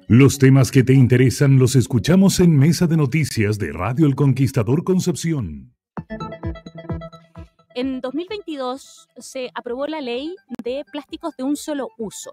Los temas que te interesan los escuchamos en Mesa de Noticias de Radio El Conquistador Concepción. En 2022 se aprobó la ley de plásticos de un solo uso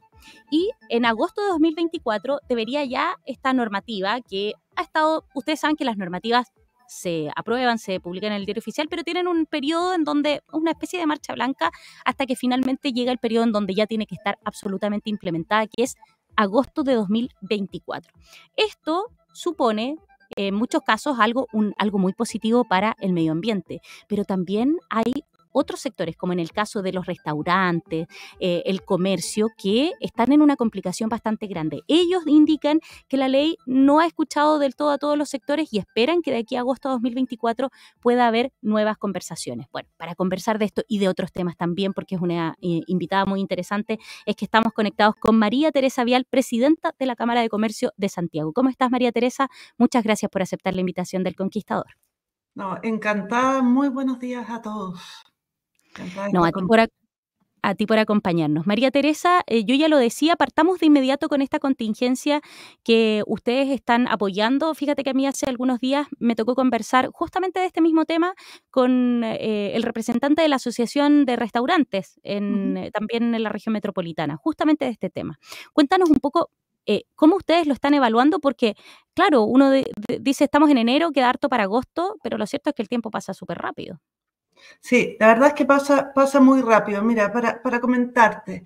y en agosto de 2024 debería ya esta normativa que ha estado, ustedes saben que las normativas se aprueban, se publican en el diario oficial, pero tienen un periodo en donde, una especie de marcha blanca, hasta que finalmente llega el periodo en donde ya tiene que estar absolutamente implementada, que es agosto de 2024. Esto supone en muchos casos algo muy positivo para el medio ambiente, pero también hay otros sectores, como en el caso de los restaurantes, el comercio, que están en una complicación bastante grande. Ellos indican que la ley no ha escuchado del todo a todos los sectores y esperan que de aquí a agosto de 2024 pueda haber nuevas conversaciones. Bueno, para conversar de esto y de otros temas también, porque es una invitada muy interesante, es que estamos conectados con María Teresa Vial, presidenta de la Cámara de Comercio de Santiago. ¿Cómo estás, María Teresa? Muchas gracias por aceptar la invitación del Conquistador. No, encantada, muy buenos días a todos. No, a ti por acompañarnos. María Teresa, yo ya lo decía, partamos de inmediato con esta contingencia que ustedes están apoyando. Fíjate que a mí hace algunos días me tocó conversar justamente de este mismo tema con el representante de la Asociación de Restaurantes, también en la región metropolitana, justamente de este tema. Cuéntanos un poco cómo ustedes lo están evaluando, porque, claro, uno dice estamos en enero, queda harto para agosto, pero lo cierto es que el tiempo pasa súper rápido. Sí, la verdad es que pasa muy rápido. Mira, para comentarte,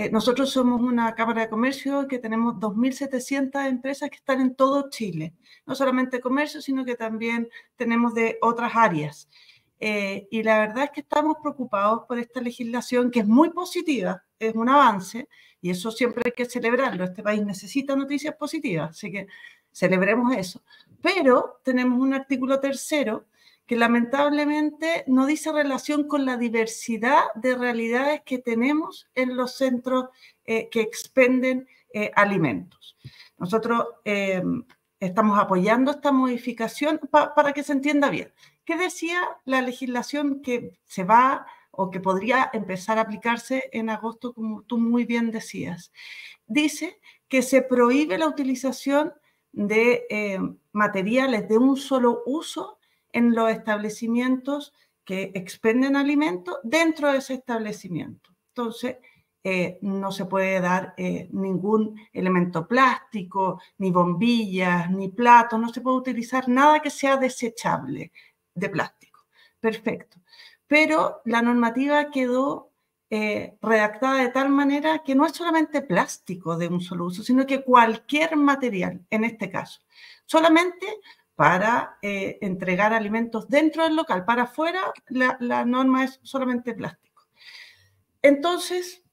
nosotros somos una Cámara de Comercio que tenemos 2.700 empresas que están en todo Chile. No solamente comercio, sino que también tenemos de otras áreas. Y la verdad es que estamos preocupados por esta legislación que es muy positiva, es un avance, y eso siempre hay que celebrarlo. Este país necesita noticias positivas, así que celebremos eso. Pero tenemos un artículo 3º que lamentablemente no dice relación con la diversidad de realidades que tenemos en los centros que expenden alimentos. Nosotros estamos apoyando esta modificación para que se entienda bien. ¿Qué decía la legislación que se va o que podría empezar a aplicarse en agosto, como tú muy bien decías? Dice que se prohíbe la utilización de materiales de un solo uso en los establecimientos que expenden alimentos dentro de ese establecimiento. Entonces, no se puede dar ningún elemento plástico, ni bombillas, ni platos, no se puede utilizar nada que sea desechable de plástico. Perfecto. Pero la normativa quedó redactada de tal manera que no es solamente plástico de un solo uso, sino que cualquier material, en este caso, solamente para entregar alimentos dentro del local. Para afuera, la norma es solamente plástico. Entonces,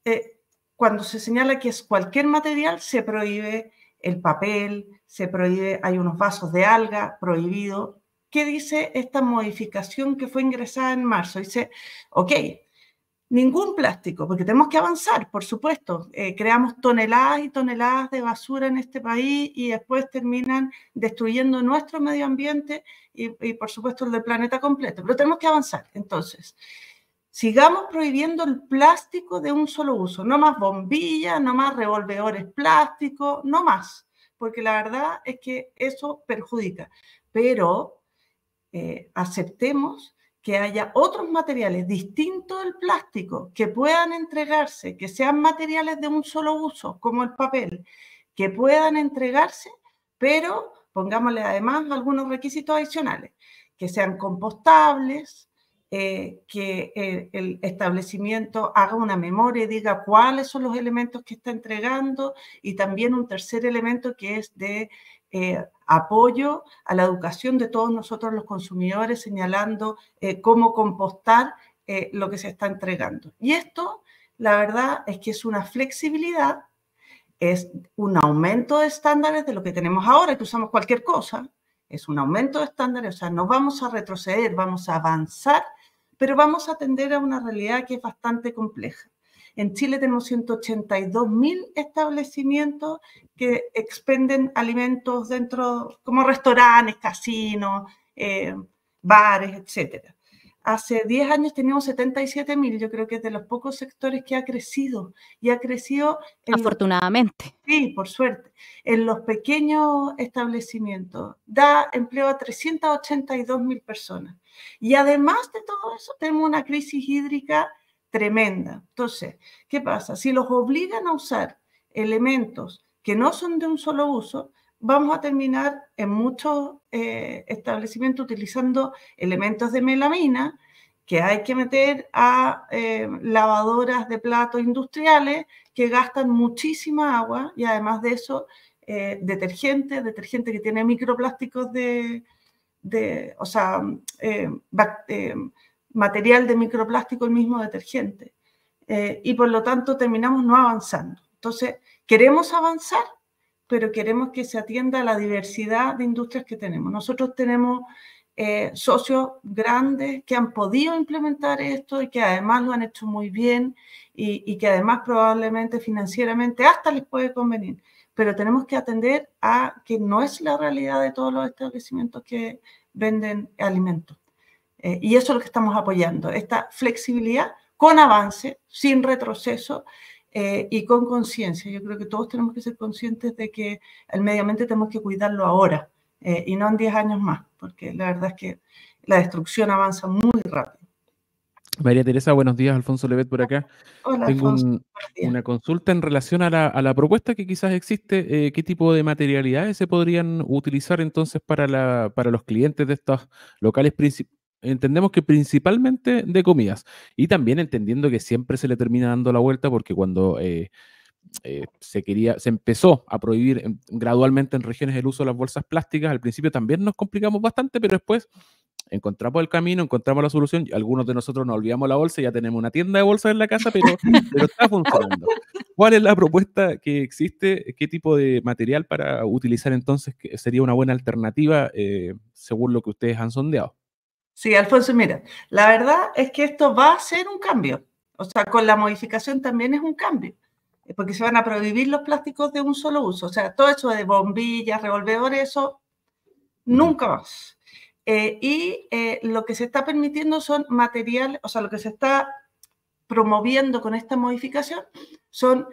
cuando se señala que es cualquier material, se prohíbe el papel, se prohíbe, hay unos vasos de alga prohibido. ¿Qué dice esta modificación que fue ingresada en marzo? Dice, ok, ningún plástico, porque tenemos que avanzar, por supuesto. Creamos toneladas y toneladas de basura en este país y después terminan destruyendo nuestro medio ambiente y por supuesto, el del planeta completo. Pero tenemos que avanzar. Entonces, sigamos prohibiendo el plástico de un solo uso. No más bombillas, no más revolvedores plásticos, no más. Porque la verdad es que eso perjudica. Pero aceptemos que haya otros materiales distintos al plástico que puedan entregarse, que sean materiales de un solo uso, como el papel, que puedan entregarse, pero pongámosle además algunos requisitos adicionales, que sean compostables, que el establecimiento haga una memoria y diga cuáles son los elementos que está entregando, y también un tercer elemento que es de apoyo a la educación de todos nosotros los consumidores, señalando cómo compostar lo que se está entregando. Y esto, la verdad, es que es una flexibilidad, es un aumento de estándares de lo que tenemos ahora, que usamos cualquier cosa, es un aumento de estándares, o sea, no vamos a retroceder, vamos a avanzar, pero vamos a atender a una realidad que es bastante compleja. En Chile tenemos 182.000 establecimientos que expenden alimentos dentro, como restaurantes, casinos, bares, etc. hace 10 años teníamos 77.000, yo creo que es de los pocos sectores que ha crecido, y ha crecido afortunadamente. Sí, por suerte. En los pequeños establecimientos da empleo a 382.000 personas. Y además de todo eso, tenemos una crisis hídrica tremenda. Entonces, ¿qué pasa? Si los obligan a usar elementos que no son de un solo uso, vamos a terminar en muchos establecimientos utilizando elementos de melamina que hay que meter a lavadoras de platos industriales que gastan muchísima agua, y además de eso, detergente que tiene microplásticos material de microplástico, el mismo detergente. Y por lo tanto terminamos no avanzando. Entonces, queremos avanzar, pero queremos que se atienda a la diversidad de industrias que tenemos. Nosotros tenemos socios grandes que han podido implementar esto y que además lo han hecho muy bien y que además probablemente financieramente hasta les puede convenir. Pero tenemos que atender a que no es la realidad de todos los establecimientos que venden alimentos. Y eso es lo que estamos apoyando, esta flexibilidad con avance, sin retroceso y con conciencia. Yo creo que todos tenemos que ser conscientes de que el medio ambiente tenemos que cuidarlo ahora y no en 10 años más, porque la verdad es que la destrucción avanza muy rápido. María Teresa, buenos días. Alfonso Levet por acá. Hola, Tengo Alfonso. una consulta en relación a la propuesta que quizás existe. ¿Qué tipo de materialidades se podrían utilizar entonces para los clientes de estos locales? Entendemos que principalmente de comidas, y también entendiendo que siempre se le termina dando la vuelta, porque cuando se empezó a prohibir gradualmente en regiones el uso de las bolsas plásticas, al principio también nos complicamos bastante, pero después encontramos el camino, encontramos la solución. Algunos de nosotros nos olvidamos la bolsa y ya tenemos una tienda de bolsas en la casa, pero está funcionando. ¿Cuál es la propuesta que existe? ¿Qué tipo de material para utilizar entonces que sería una buena alternativa según lo que ustedes han sondeado? Sí, Alfonso, mira, la verdad es que esto va a ser un cambio. O sea, con la modificación también es un cambio, porque se van a prohibir los plásticos de un solo uso. O sea, todo eso de bombillas, revolvedores, eso nunca más. Lo que se está permitiendo son materiales, o sea, lo que se está promoviendo con esta modificación son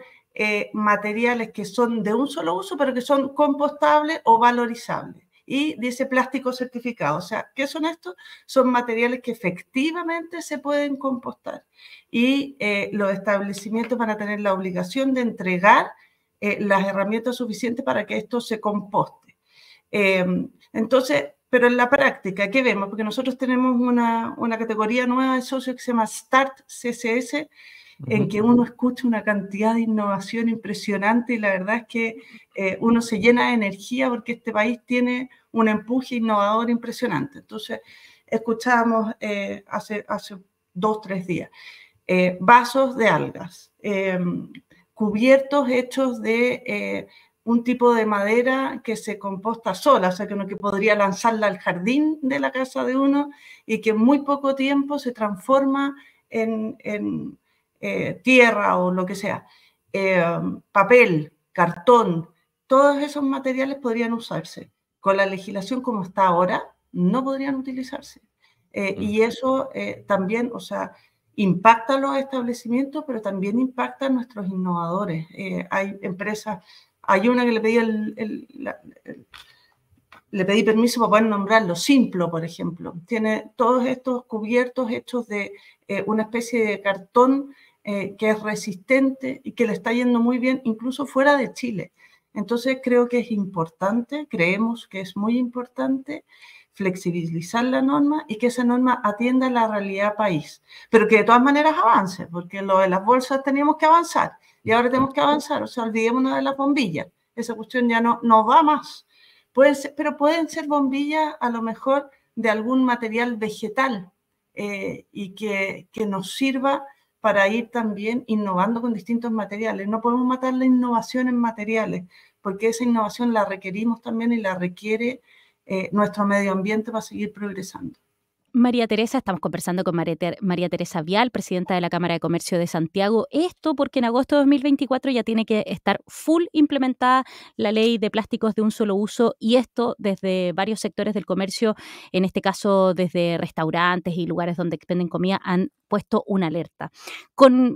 materiales que son de un solo uso, pero que son compostables o valorizables. Y dice plástico certificado. O sea, ¿qué son estos? Son materiales que efectivamente se pueden compostar. Y los establecimientos van a tener la obligación de entregar las herramientas suficientes para que esto se composte. Entonces, pero en la práctica, ¿qué vemos? Porque nosotros tenemos una categoría nueva de socios que se llama Start CCS, en que uno escucha una cantidad de innovación impresionante, y la verdad es que uno se llena de energía porque este país tiene un empuje innovador impresionante. Entonces, escuchábamos hace 2 o 3 días, vasos de algas, cubiertos hechos de un tipo de madera que se composta sola, o sea, que uno que podría lanzarla al jardín de la casa de uno y que en muy poco tiempo se transforma en tierra o lo que sea. Papel, cartón, todos esos materiales podrían usarse. Con la legislación como está ahora, no podrían utilizarse. Y eso también, o sea, impacta a los establecimientos, pero también impacta a nuestros innovadores. Hay empresas, hay una que le pedí permiso para poder nombrarlo, Simplo, por ejemplo. Tiene todos estos cubiertos hechos de una especie de cartón que es resistente y que le está yendo muy bien, incluso fuera de Chile. Entonces creo que es importante, creemos que es muy importante flexibilizar la norma y que esa norma atienda la realidad país, pero que de todas maneras avance, porque lo de las bolsas teníamos que avanzar y ahora tenemos que avanzar, o sea, olvidémonos de las bombillas, esa cuestión ya no va más. Pero pueden ser bombillas a lo mejor de algún material vegetal y que nos sirva para ir también innovando con distintos materiales. No podemos matar la innovación en materiales, porque esa innovación la requerimos también y la requiere nuestro medio ambiente para seguir progresando. María Teresa, estamos conversando con María Teresa Vial, presidenta de la Cámara de Comercio de Santiago. Esto porque en agosto de 2024 ya tiene que estar full implementada la ley de plásticos de un solo uso, y esto desde varios sectores del comercio, en este caso desde restaurantes y lugares donde expenden comida, han puesto una alerta. Con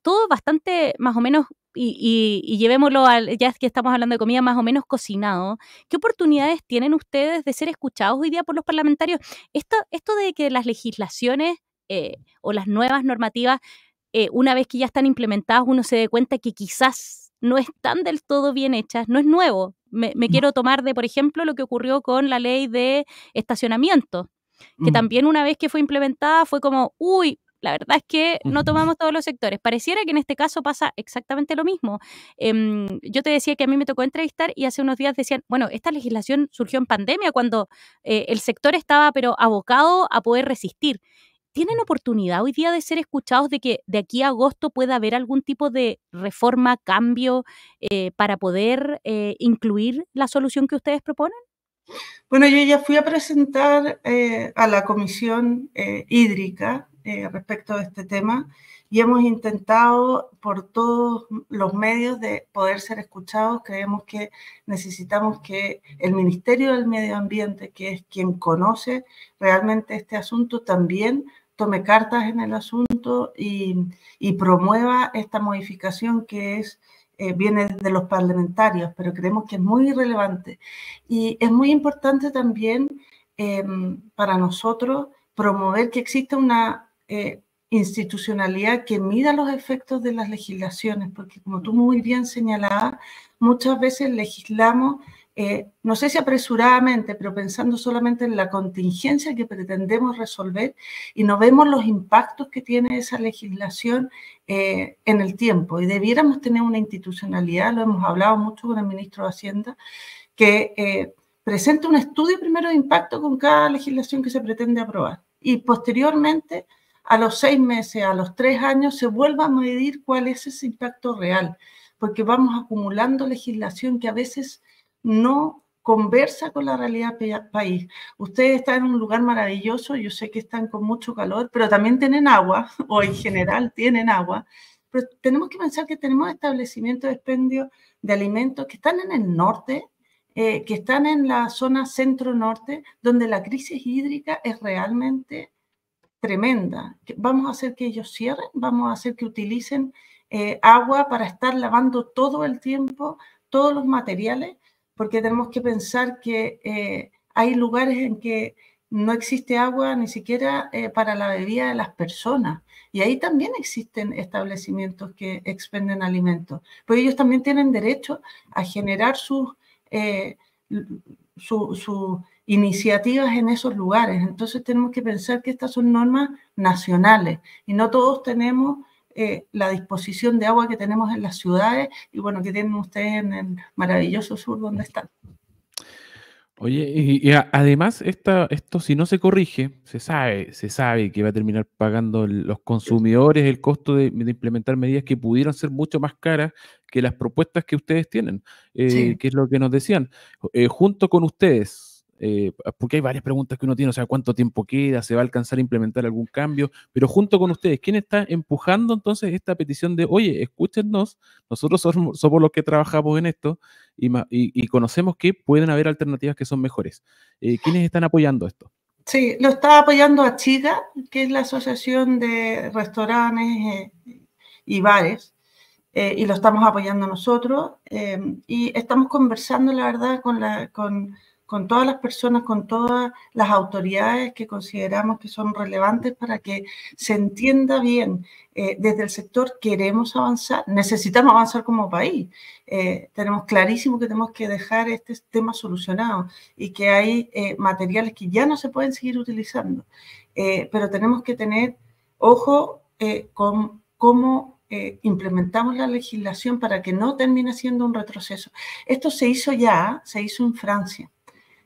todo bastante más o menos, y llevémoslo ya que estamos hablando de comida, más o menos cocinado, ¿qué oportunidades tienen ustedes de ser escuchados hoy día por los parlamentarios? Esto de que las legislaciones o las nuevas normativas, una vez que ya están implementadas, uno se dé cuenta que quizás no están del todo bien hechas, no es nuevo. Me quiero tomar por ejemplo, lo que ocurrió con la ley de estacionamiento, que también una vez que fue implementada fue como, uy, la verdad es que no tomamos todos los sectores. Pareciera que en este caso pasa exactamente lo mismo. Yo te decía que a mí me tocó entrevistar y hace unos días decían, bueno, esta legislación surgió en pandemia cuando el sector estaba pero abocado a poder resistir. ¿Tienen oportunidad hoy día de ser escuchados, de que de aquí a agosto pueda haber algún tipo de reforma, cambio, para poder incluir la solución que ustedes proponen? Bueno, yo ya fui a presentar a la Comisión Hídrica respecto de este tema y hemos intentado por todos los medios de poder ser escuchados. Creemos que necesitamos que el Ministerio del Medio Ambiente, que es quien conoce realmente este asunto, también tome cartas en el asunto y promueva esta modificación que viene de los parlamentarios, pero creemos que es muy relevante. Y es muy importante también para nosotros promover que exista una institucionalidad que mida los efectos de las legislaciones, porque como tú muy bien señalabas, muchas veces legislamos, no sé si apresuradamente, pero pensando solamente en la contingencia que pretendemos resolver y no vemos los impactos que tiene esa legislación en el tiempo. Y debiéramos tener una institucionalidad, lo hemos hablado mucho con el ministro de Hacienda, que presente un estudio primero de impacto con cada legislación que se pretende aprobar y posteriormente a los 6 meses, a los 3 años, se vuelva a medir cuál es ese impacto real, porque vamos acumulando legislación que a veces no conversa con la realidad país. Ustedes están en un lugar maravilloso, yo sé que están con mucho calor, pero también tienen agua, o en general tienen agua, pero tenemos que pensar que tenemos establecimientos de expendio de alimentos que están en el norte, que están en la zona centro-norte, donde la crisis hídrica es realmente tremenda. Vamos a hacer que ellos cierren, vamos a hacer que utilicen agua para estar lavando todo el tiempo todos los materiales, porque tenemos que pensar que hay lugares en que no existe agua ni siquiera para la bebida de las personas. Y ahí también existen establecimientos que expenden alimentos. Pues ellos también tienen derecho a generar sus iniciativas en esos lugares. Entonces tenemos que pensar que estas son normas nacionales y no todos tenemos la disposición de agua que tenemos en las ciudades y bueno, que tienen ustedes en el maravilloso sur donde están. Oye, además, esto si no se corrige, se sabe que va a terminar pagando los consumidores el costo de implementar medidas que pudieran ser mucho más caras que las propuestas que ustedes tienen, Sí. que es lo que nos decían. Junto con ustedes, porque hay varias preguntas que uno tiene, o sea, ¿cuánto tiempo queda? ¿Se va a alcanzar a implementar algún cambio? Pero junto con ustedes, ¿quién está empujando entonces esta petición de, oye, escúchennos, nosotros somos los que trabajamos en esto y conocemos que pueden haber alternativas que son mejores? ¿Quiénes están apoyando esto? Sí, lo está apoyando Achiga, que es la Asociación de Restaurantes y Bares, y lo estamos apoyando nosotros, y estamos conversando, la verdad, con todas las personas, con todas las autoridades que consideramos que son relevantes para que se entienda bien. Desde el sector queremos avanzar, necesitamos avanzar como país. Tenemos clarísimo que tenemos que dejar este tema solucionado y que hay materiales que ya no se pueden seguir utilizando. Pero tenemos que tener ojo con cómo implementamos la legislación para que no termine siendo un retroceso. Esto se hizo en Francia.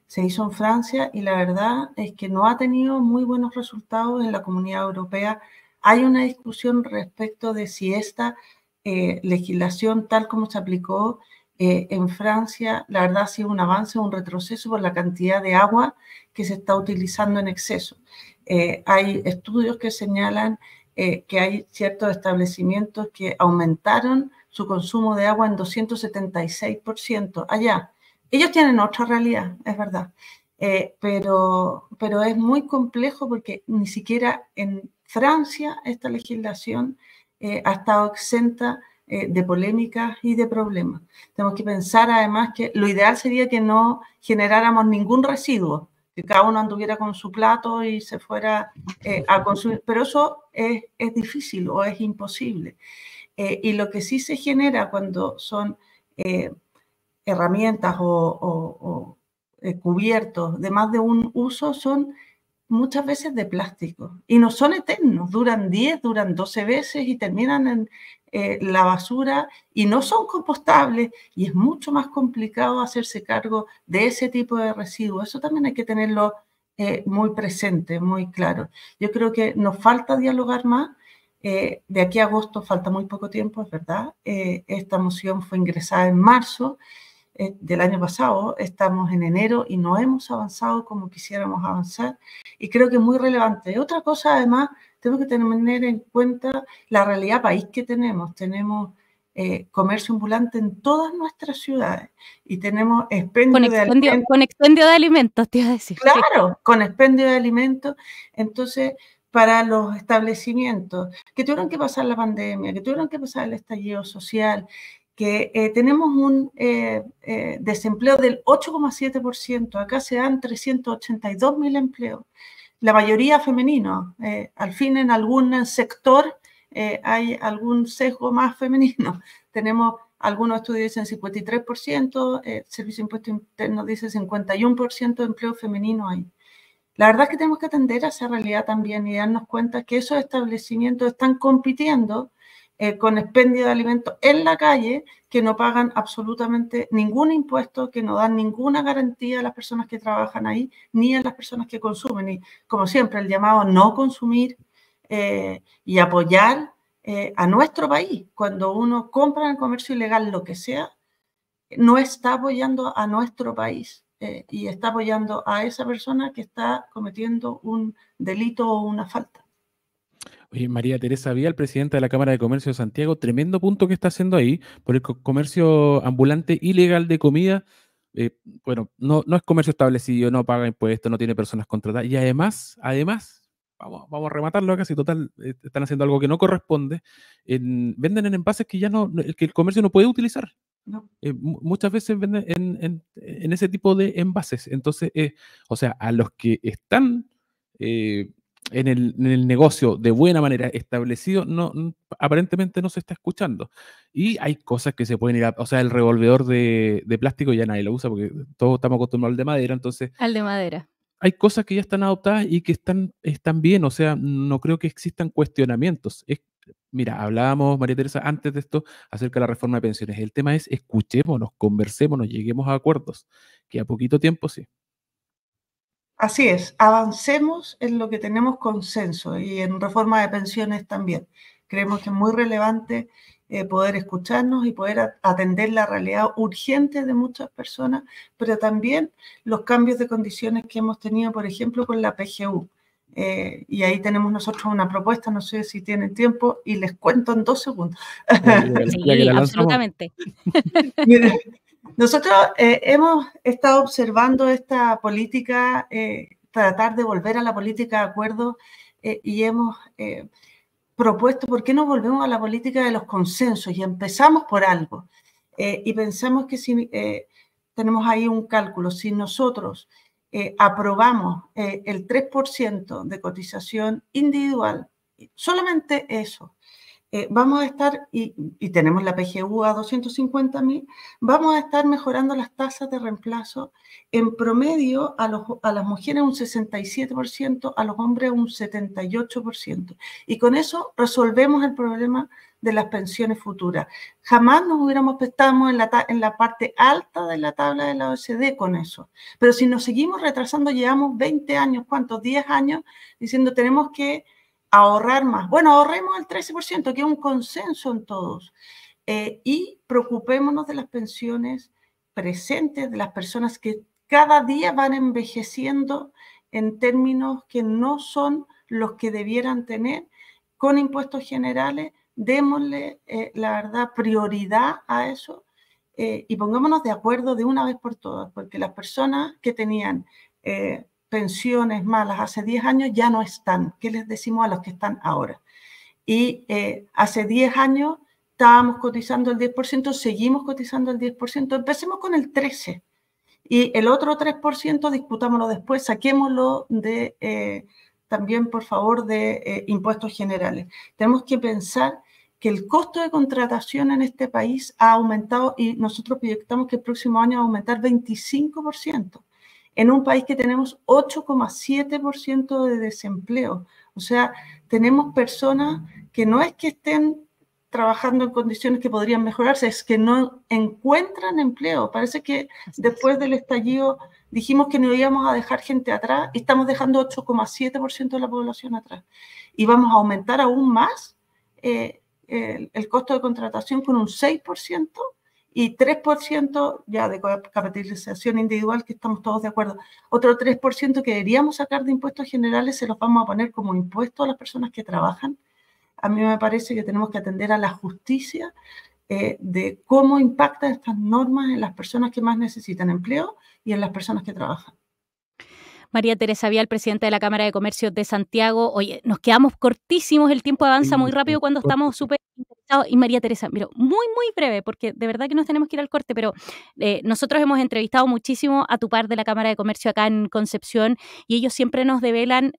Se hizo en Francia y la verdad es que no ha tenido muy buenos resultados en la Comunidad Europea. Hay una discusión respecto de si esta legislación tal como se aplicó En Francia, la verdad, ha sido un avance, un retroceso por la cantidad de agua que se está utilizando en exceso. Hay estudios que señalan que hay ciertos establecimientos que aumentaron su consumo de agua en 276% allá. Ellos tienen otra realidad, es verdad, pero es muy complejo porque ni siquiera en Francia esta legislación ha estado exenta de polémicas y de problemas. Tenemos que pensar además que lo ideal sería que no generáramos ningún residuo, que cada uno anduviera con su plato y se fuera a consumir, pero eso es difícil o es imposible. Y lo que sí se genera cuando son herramientas o cubiertos de más de un uso son muchas veces de plástico y no son eternos, duran 10, duran 12 veces y terminan en la basura y no son compostables y es mucho más complicado hacerse cargo de ese tipo de residuos. Eso también hay que tenerlo muy presente, muy claro. Yo creo que nos falta dialogar más. De aquí a agosto falta muy poco tiempo, es verdad. Esta moción fue ingresada en marzo del año pasado, estamos en enero y no hemos avanzado como quisiéramos avanzar y creo que es muy relevante. Otra cosa, además, tenemos que tener en cuenta la realidad país que tenemos. Tenemos comercio ambulante en todas nuestras ciudades y tenemos expendio de alimentos. Con expendio de alimentos, te iba a decir. Claro, sí. Con expendio de alimentos. Entonces, para los establecimientos que tuvieron que pasar la pandemia, que tuvieron que pasar el estallido social, que tenemos un desempleo del 8,7%, acá se dan 382.000 empleos, la mayoría femeninos, al fin en algún sector hay algún sesgo más femenino, tenemos algunos estudios dicen 53%, Servicio de Impuestos Internos dice 51% de empleo femenino hay. La verdad es que tenemos que atender a esa realidad también y darnos cuenta que esos establecimientos están compitiendo con expendio de alimentos en la calle, que no pagan absolutamente ningún impuesto, que no dan ninguna garantía a las personas que trabajan ahí, ni a las personas que consumen. Y como siempre, el llamado a no consumir y apoyar a nuestro país. Cuando uno compra en el comercio ilegal lo que sea, no está apoyando a nuestro país y está apoyando a esa persona que está cometiendo un delito o una falta. Oye, María Teresa Vial, presidenta de la Cámara de Comercio de Santiago, tremendo punto que está haciendo ahí por el comercio ambulante ilegal de comida. Bueno, no es comercio establecido, no paga impuestos, no tiene personas contratadas y además, vamos a rematarlo acá, si total están haciendo algo que no corresponde, venden en envases que que el comercio no puede utilizar. No. Muchas veces venden en ese tipo de envases. Entonces, o sea, a los que están en el negocio de buena manera establecido, aparentemente no se está escuchando. Y hay cosas que se pueden ir o sea, el revolvedor de plástico ya nadie lo usa porque todos estamos acostumbrados al de madera, entonces... Al de madera. Hay cosas que ya están adoptadas y que están bien, o sea, no creo que existan cuestionamientos. Mira, hablábamos, María Teresa, antes de esto, acerca de la reforma de pensiones. El tema es escuchémonos, conversémonos, lleguemos a acuerdos, que a poquito tiempo sí. Así es, avancemos en lo que tenemos consenso y en reforma de pensiones también. Creemos que es muy relevante poder escucharnos y poder atender la realidad urgente de muchas personas, pero también los cambios de condiciones que hemos tenido, por ejemplo, con la PGU. Y ahí tenemos nosotros una propuesta, no sé si tienen tiempo, y les cuento en 2 segundos. Sí, absolutamente. Miren, nosotros hemos estado observando esta política, tratar de volver a la política de acuerdo y hemos propuesto por qué no volvemos a la política de los consensos y empezamos por algo. Y pensamos que si tenemos ahí un cálculo, si nosotros aprobamos el 3% de cotización individual, solamente eso, vamos a estar, y tenemos la PGU a 250.000, vamos a estar mejorando las tasas de reemplazo en promedio a las mujeres un 67%, a los hombres un 78%. Y con eso resolvemos el problema de las pensiones futuras. Jamás nos hubiéramos estado en la parte alta de la tabla de la OECD con eso. Pero si nos seguimos retrasando, llevamos 20 años, ¿cuántos? 10 años, diciendo tenemos que ahorrar más. Bueno, ahorremos el 13%, que es un consenso en todos. y preocupémonos de las pensiones presentes, de las personas que cada día van envejeciendo en términos que no son los que debieran tener. Con impuestos generales, démosle, la verdad, prioridad a eso y pongámonos de acuerdo de una vez por todas, porque las personas que tenían pensiones malas hace 10 años ya no están. ¿Qué les decimos a los que están ahora? Y hace 10 años estábamos cotizando el 10%, seguimos cotizando el 10%, empecemos con el 13%. Y el otro 3% discutámoslo después, saquémoslo de, también, por favor, de impuestos generales. Tenemos que pensar que el costo de contratación en este país ha aumentado y nosotros proyectamos que el próximo año va a aumentar 25%, en un país que tenemos 8,7% de desempleo. O sea, tenemos personas que no es que estén trabajando en condiciones que podrían mejorarse, es que no encuentran empleo. Parece que después del estallido dijimos que no íbamos a dejar gente atrás y estamos dejando 8,7% de la población atrás. Y vamos a aumentar aún más el costo de contratación con un 6% y 3% ya de capitalización individual, que estamos todos de acuerdo. Otro 3% que deberíamos sacar de impuestos generales se los vamos a poner como impuesto a las personas que trabajan. A mí me parece que tenemos que atender a la justicia de cómo impactan estas normas en las personas que más necesitan empleo y en las personas que trabajan. María Teresa Vial, presidenta de la Cámara de Comercio de Santiago. Oye, nos quedamos cortísimos, el tiempo avanza muy rápido cuando estamos súper interesados. Y María Teresa, mira, muy breve, porque de verdad que nos tenemos que ir al corte, pero nosotros hemos entrevistado muchísimo a tu par de la Cámara de Comercio acá en Concepción y ellos siempre nos develan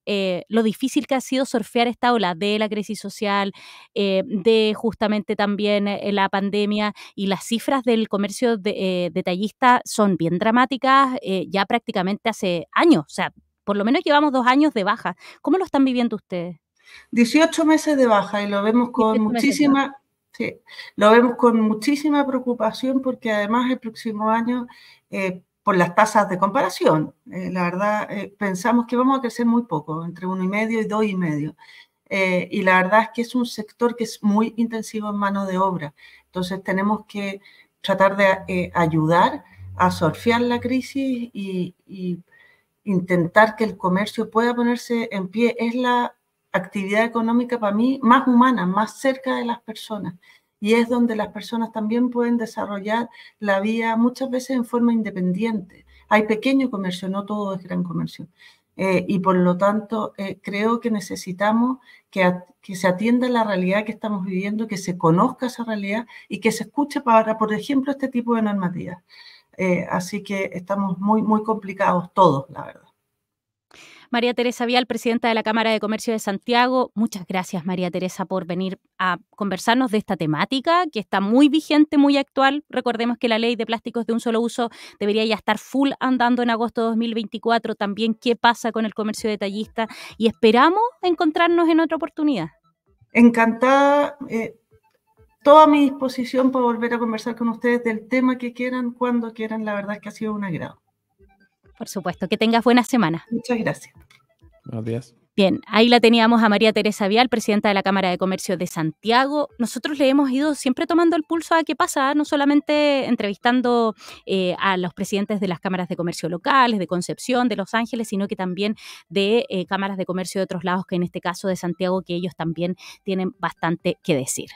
lo difícil que ha sido surfear esta ola de la crisis social, de justamente también la pandemia, y las cifras del comercio detallista son bien dramáticas ya prácticamente hace años. O sea, por lo menos llevamos 2 años de baja. ¿Cómo lo están viviendo ustedes? 18 meses de baja y lo vemos con muchísima, sí, lo vemos con muchísima preocupación porque además el próximo año, por las tasas de comparación, la verdad, pensamos que vamos a crecer muy poco, entre 1,5 y 2,5. Y la verdad es que es un sector que es muy intensivo en mano de obra. Entonces tenemos que tratar de ayudar a surfear la crisis y intentar que el comercio pueda ponerse en pie. Es la actividad económica para mí más humana, más cerca de las personas. Y es donde las personas también pueden desarrollar la vida muchas veces en forma independiente. Hay pequeño comercio, no todo es gran comercio. Y por lo tanto, creo que necesitamos que se atienda la realidad que estamos viviendo, que se conozca esa realidad y que se escuche para, por ejemplo, este tipo de normativas. Así que estamos muy complicados todos, la verdad. María Teresa Vial, presidenta de la Cámara de Comercio de Santiago. Muchas gracias, María Teresa, por venir a conversarnos de esta temática que está muy vigente, muy actual. Recordemos que la ley de plásticos de un solo uso debería ya estar full andando en agosto de 2024. También qué pasa con el comercio detallista y esperamos encontrarnos en otra oportunidad. Encantada. Toda mi disposición para volver a conversar con ustedes del tema que quieran, cuando quieran. La verdad es que ha sido un agrado. Por supuesto, que tengas buena semana. Muchas gracias. Buenos días. Bien, ahí la teníamos a María Teresa Vial, presidenta de la Cámara de Comercio de Santiago. Nosotros le hemos ido siempre tomando el pulso a qué pasa, no solamente entrevistando a los presidentes de las cámaras de comercio locales, de Concepción, de Los Ángeles, sino que también de cámaras de comercio de otros lados, que en este caso de Santiago, que ellos también tienen bastante que decir.